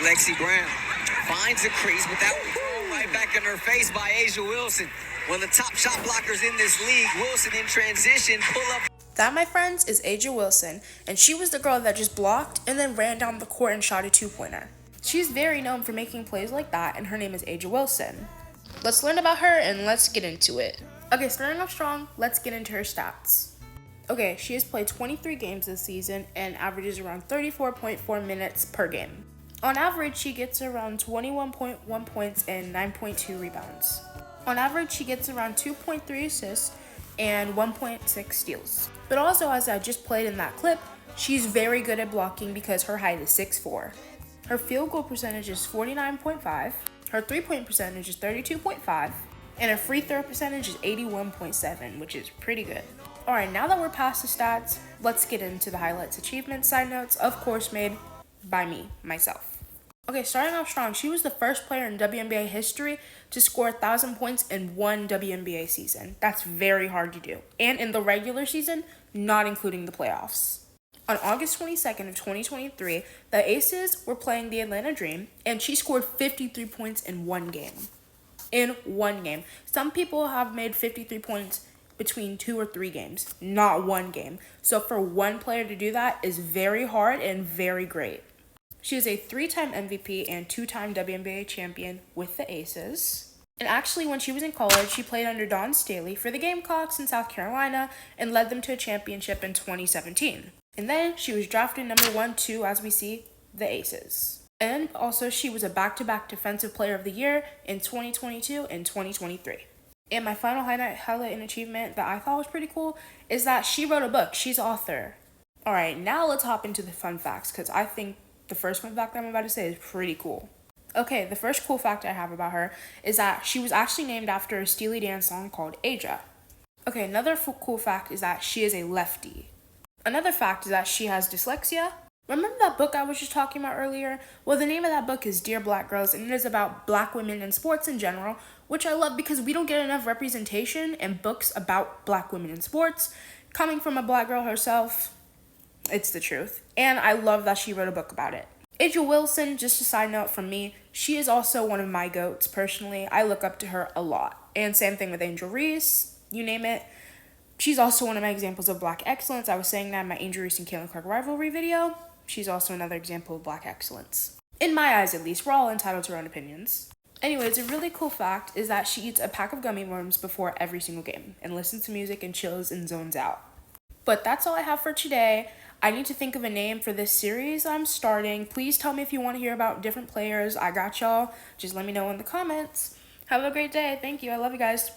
Lexi Brown finds a crease, but that was thrown right back in her face by A'ja Wilson. One of the top shot blockers in this league. Wilson in transition, pull up. That, my friends, is A'ja Wilson, and she was the girl that just blocked and then ran down the court and shot a two-pointer. She's very known for making plays like that, and her name is A'ja Wilson. Let's learn about her and let's get into it. Okay, starting off strong, let's get into her stats. Okay, she has played 23 games this season and averages around 34.4 minutes per game. On average, she gets around 21.1 points and 9.2 rebounds. On average, she gets around 2.3 assists and 1.6 steals. But also, as I just played in that clip, she's very good at blocking because her height is 6'4". Her field goal percentage is 49.5, her three-point percentage is 32.5, and her free throw percentage is 81.7, which is pretty good. Alright, now that we're past the stats, let's get into the highlights, achievements, side notes, of course made by me, myself. Okay, starting off strong, she was the first player in WNBA history to score 1,000 points in one WNBA season. That's very hard to do. And in the regular season, not including the playoffs. On August 22nd of 2023, the Aces were playing the Atlanta Dream, and she scored 53 points in one game. In one game. Some people have made 53 points between 2 or 3 games, not one game. So for one player to do that is very hard and very great. She is a 3-time MVP and 2-time WNBA champion with the Aces. And actually, when she was in college, she played under Dawn Staley for the Gamecocks in South Carolina and led them to a championship in 2017. And then she was drafted number 1, 2, as we see, the Aces. And also, she was a back-to-back Defensive Player of the Year in 2022 and 2023. And my final highlight and achievement that I thought was pretty cool is that she wrote a book. She's an author. All right, now let's hop into the fun facts because I think the first fun fact that I'm about to say is pretty cool. Okay, the first cool fact I have about her is that she was actually named after a Steely Dan song called Aja. Okay, another cool fact is that she is a lefty. Another fact is that she has dyslexia. Remember that book I was just talking about earlier? Well, the name of that book is Dear Black Girls, and it is about black women in sports in general, which I love because we don't get enough representation in books about black women in sports. Coming from a black girl herself, it's the truth. And I love that she wrote a book about it. A'ja Wilson, just a side note from me, she is also one of my GOATs personally. I look up to her a lot. And same thing with Angel Reese, you name it. She's also one of my examples of black excellence. I was saying that in my Angel Reese and Caitlin Clark rivalry video. She's also another example of black excellence. In my eyes, at least. We're all entitled to our own opinions. Anyways, a really cool fact is that she eats a pack of gummy worms before every single game and listens to music and chills and zones out. But that's all I have for today. I need to think of a name for this series I'm starting. Please tell me if you want to hear about different players. I got y'all. Just let me know in the comments. Have a great day. Thank you. I love you guys.